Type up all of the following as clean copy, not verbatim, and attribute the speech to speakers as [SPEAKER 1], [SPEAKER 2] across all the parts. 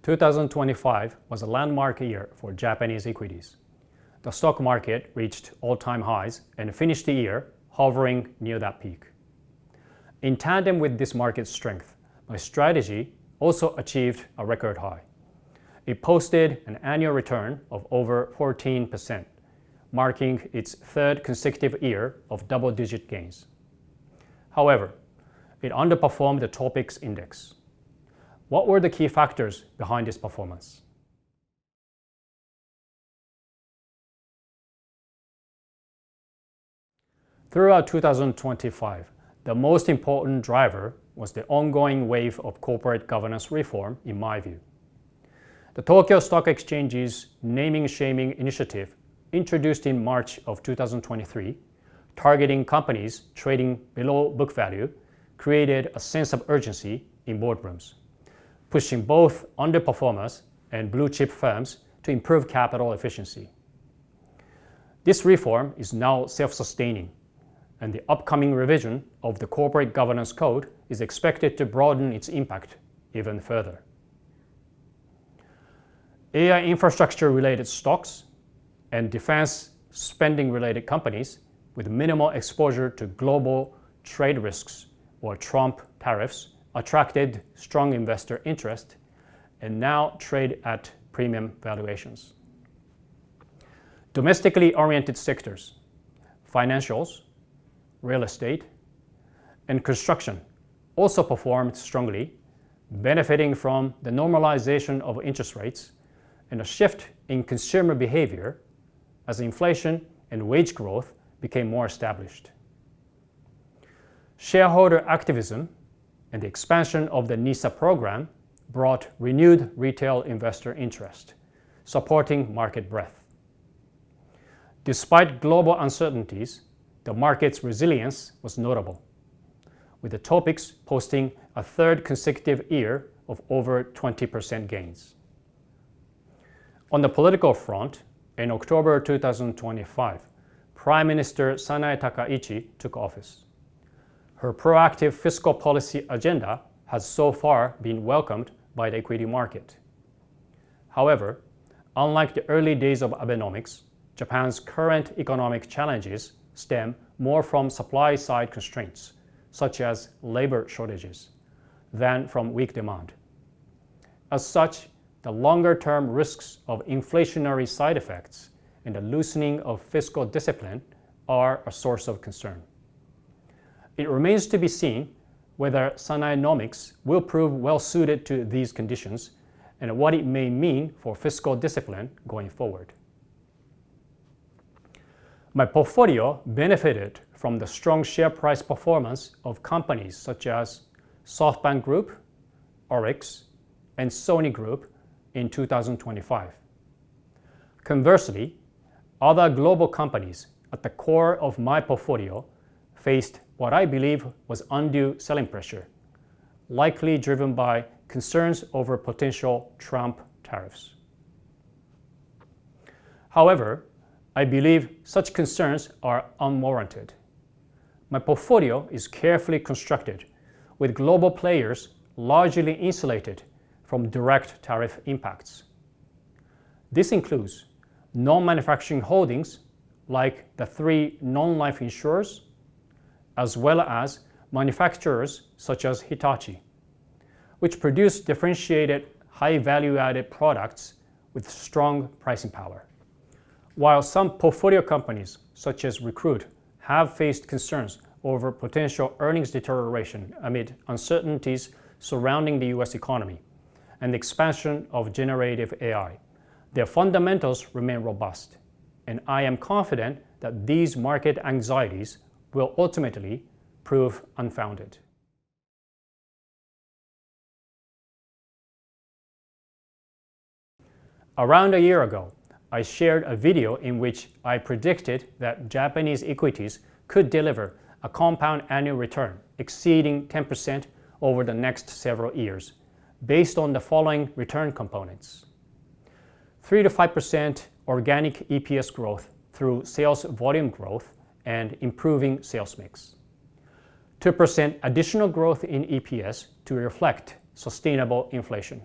[SPEAKER 1] 2025 was a landmark year for Japanese equities. The stock market reached all-time highs and finished the year hovering near that peak. In tandem with this market strength, my strategy also achieved a record high. It posted an annual return of over 14%, marking its third consecutive year of double-digit gains. However, it underperformed the TOPIX index. What were the key factors behind this performance? Throughout 2025, the most important driver was the ongoing wave of corporate governance reform, in my view. The Tokyo Stock Exchange's naming-shaming initiative, introduced in March of 2023, targeting companies trading below book value, created a sense of urgency in boardrooms, pushing both underperformers and blue-chip firms to improve capital efficiency. This reform is now self-sustaining, and the upcoming revision of the Corporate Governance Code is expected to broaden its impact even further. AI infrastructure-related stocks and defense spending-related companies with minimal exposure to global trade risks or Trump tariffs attracted strong investor interest and now trade at premium valuations. Domestically oriented sectors, financials, real estate, and construction also performed strongly, benefiting from the normalization of interest rates and a shift in consumer behavior as inflation and wage growth became more established. Shareholder activism and the expansion of the NISA program brought renewed retail investor interest, supporting market breadth. Despite global uncertainties, the market's resilience was notable, with the TOPIX posting a third consecutive year of over 20% gains. On the political front, in October 2025, Prime Minister Sanae Takaichi took office. Her proactive fiscal policy agenda has so far been welcomed by the equity market. However, unlike the early days of Abenomics, Japan's current economic challenges stem more from supply-side constraints, such as labor shortages, than from weak demand. As such, the longer-term risks of inflationary side effects and the loosening of fiscal discipline are a source of concern. It remains to be seen whether Sanaenomics will prove well-suited to these conditions and what it may mean for fiscal discipline going forward. My portfolio benefited from the strong share price performance of companies such as SoftBank Group, SPARX, and Sony Group in 2025. Conversely, other global companies at the core of my portfolio faced what I believe was undue selling pressure, likely driven by concerns over potential Trump tariffs. However, I believe such concerns are unwarranted. My portfolio is carefully constructed, with global players largely insulated from direct tariff impacts. This includes non-manufacturing holdings like the 3 non-life insurers, as well as manufacturers such as Hitachi, which produce differentiated, high value-added products with strong pricing power. While some portfolio companies, such as Recruit, have faced concerns over potential earnings deterioration amid uncertainties surrounding the US economy and the expansion of generative AI, their fundamentals remain robust, and I am confident that these market anxieties will ultimately prove unfounded. Around a year ago, I shared a video in which I predicted that Japanese equities could deliver a compound annual return exceeding 10% over the next several years, based on the following return components: 3 to 5% organic EPS growth through sales volume growth and improving sales mix, 2% additional growth in EPS to reflect sustainable inflation,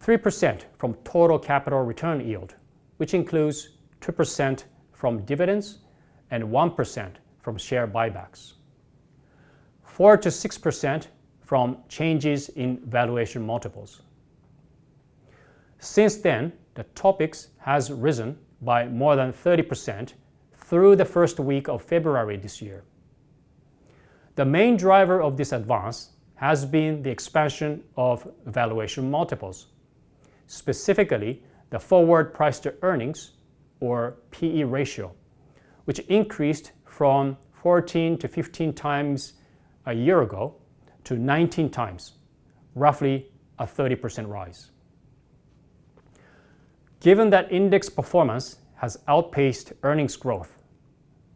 [SPEAKER 1] 3% from total capital return yield, which includes 2% from dividends and 1% from share buybacks. 4 to 6% from changes in valuation multiples. Since then, the TOPIX has risen by more than 30% through the first week of February this year. The main driver of this advance has been the expansion of valuation multiples, specifically the forward price to earnings, or PE ratio, which increased from 14 to 15 times a year ago to 19 times, roughly a 30% rise. Given that index performance has outpaced earnings growth,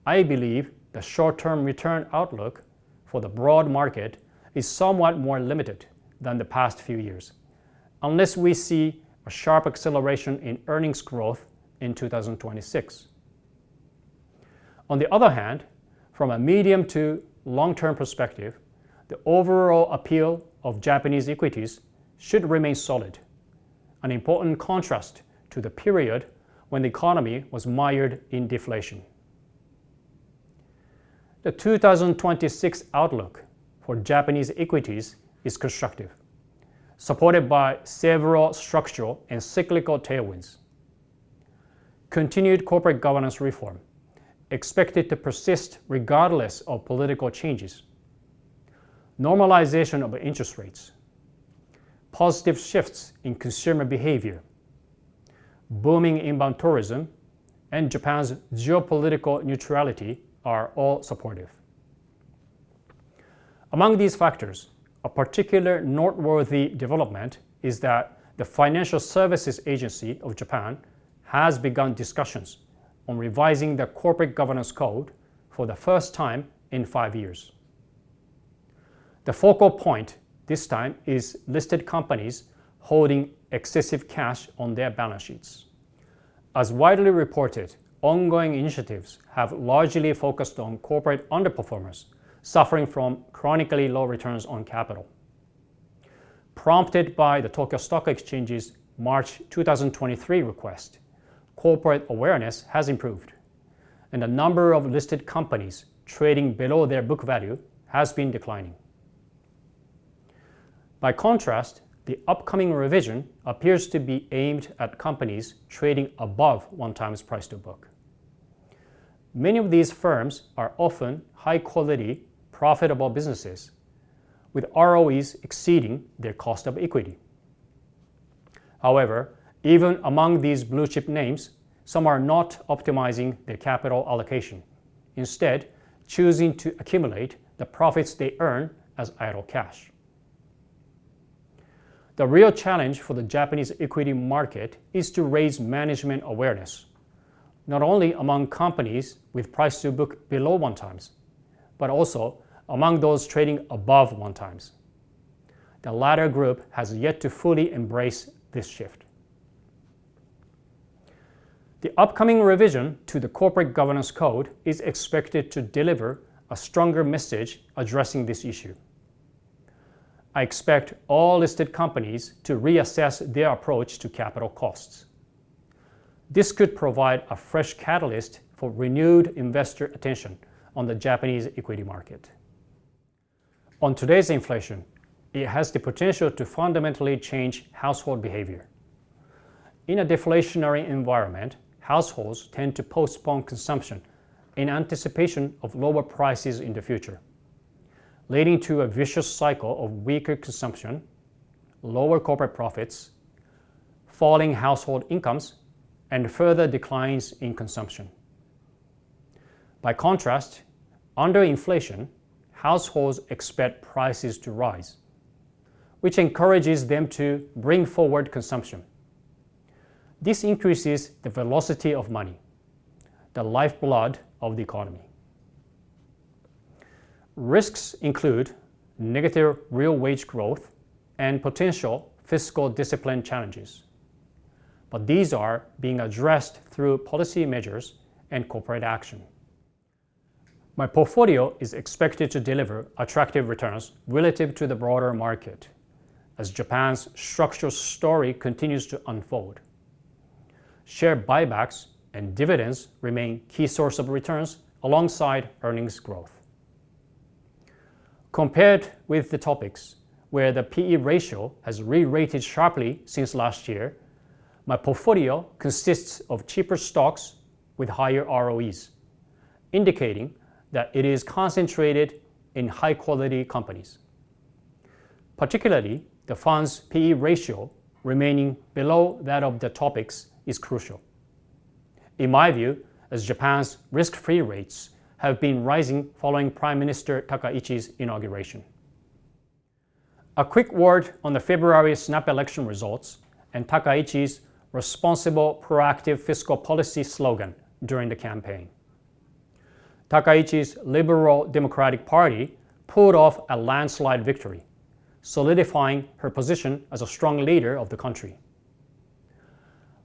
[SPEAKER 1] I believe the short-term return outlook for the broad market is somewhat more limited than the past few years, unless we see a sharp acceleration in earnings growth in 2026. On the other hand, from a medium to long-term perspective, the overall appeal of Japanese equities should remain solid, an important contrast to the period when the economy was mired in deflation. The 2026 outlook for Japanese equities is constructive, supported by several structural and cyclical tailwinds. Continued corporate governance reform, expected to persist regardless of political changes. Normalization of interest rates. Positive shifts in consumer behavior. Booming inbound tourism, and Japan's geopolitical neutrality are all supportive. Among these factors, a particular noteworthy development is that the Financial Services Agency of Japan has begun discussions on revising the corporate governance code for the first time in 5 years. The focal point this time is listed companies holding excessive cash on their balance sheets. As widely reported, ongoing initiatives have largely focused on corporate underperformers suffering from chronically low returns on capital. Prompted by the Tokyo Stock Exchange's March 2023 request, corporate awareness has improved, and the number of listed companies trading below their book value has been declining. By contrast, the upcoming revision appears to be aimed at companies trading above 1 times price to book. Many of these firms are often high-quality, profitable businesses, with ROEs exceeding their cost of equity. However, even among these blue-chip names, some are not optimizing their capital allocation, instead choosing to accumulate the profits they earn as idle cash. The real challenge for the Japanese equity market is to raise management awareness, not only among companies with price to book below 1 times, but also among those trading above 1 times. The latter group has yet to fully embrace this shift. The upcoming revision to the Corporate Governance Code is expected to deliver a stronger message addressing this issue. I expect all listed companies to reassess their approach to capital costs. This could provide a fresh catalyst for renewed investor attention on the Japanese equity market. On today's inflation, it has the potential to fundamentally change household behavior. In a deflationary environment, households tend to postpone consumption in anticipation of lower prices in the future, leading to a vicious cycle of weaker consumption, lower corporate profits, falling household incomes, and further declines in consumption. By contrast, under inflation, households expect prices to rise, which encourages them to bring forward consumption. This increases the velocity of money, the lifeblood of the economy. Risks include negative real wage growth and potential fiscal discipline challenges, but these are being addressed through policy measures and corporate action. My portfolio is expected to deliver attractive returns relative to the broader market. as Japan's structural story continues to unfold. Share buybacks and dividends remain key source of returns alongside earnings growth. Compared with the topics where the PE ratio has re-rated sharply since last year, my portfolio consists of cheaper stocks with higher ROEs, indicating that it is concentrated in high-quality companies. Particularly, the fund's PE ratio remaining below that of the topics is crucial. In my view, as Japan's risk-free rates have been rising following Prime Minister Takaichi's inauguration. A quick word on the February snap election results and Takaichi's responsible, proactive fiscal policy slogan during the campaign. Takaichi's Liberal Democratic Party pulled off a landslide victory, solidifying her position as a strong leader of the country.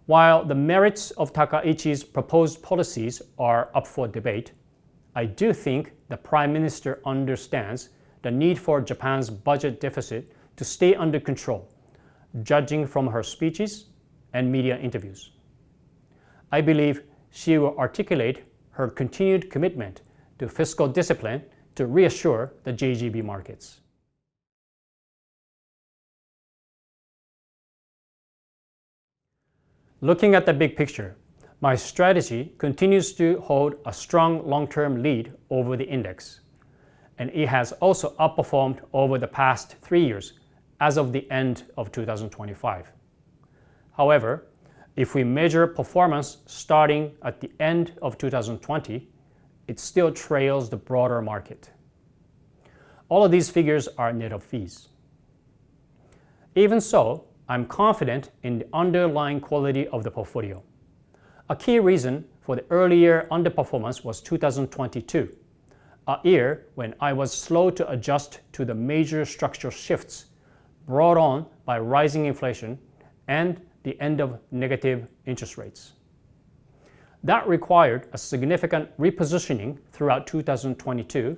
[SPEAKER 1] While the merits of Takaichi's proposed policies are up for debate, I do think the Prime Minister understands the need for Japan's budget deficit to stay under control, judging from her speeches and media interviews. I believe she will articulate her continued commitment to fiscal discipline to reassure the JGB markets. Looking at the big picture, my strategy continues to hold a strong long-term lead over the index, and it has also outperformed over the past 3 years as of the end of 2025. However, if we measure performance starting at the end of 2020, it still trails the broader market. All of these figures are net of fees. Even so, I'm confident in the underlying quality of the portfolio. A key reason for the earlier underperformance was 2022, a year when I was slow to adjust to the major structural shifts brought on by rising inflation and the end of negative interest rates. That required a significant repositioning throughout 2022,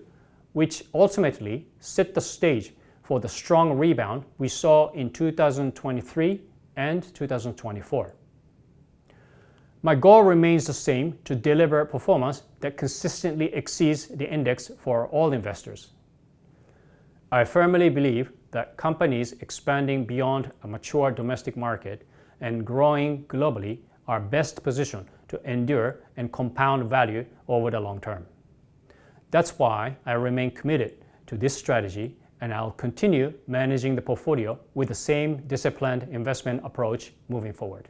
[SPEAKER 1] which ultimately set the stage for the strong rebound we saw in 2023 and 2024. My goal remains the same: to deliver performance that consistently exceeds the index for all investors. I firmly believe that companies expanding beyond a mature domestic market and growing globally are best positioned to endure and compound value over the long term. That's why I remain committed to this strategy, and I'll continue managing the portfolio with the same disciplined investment approach moving forward.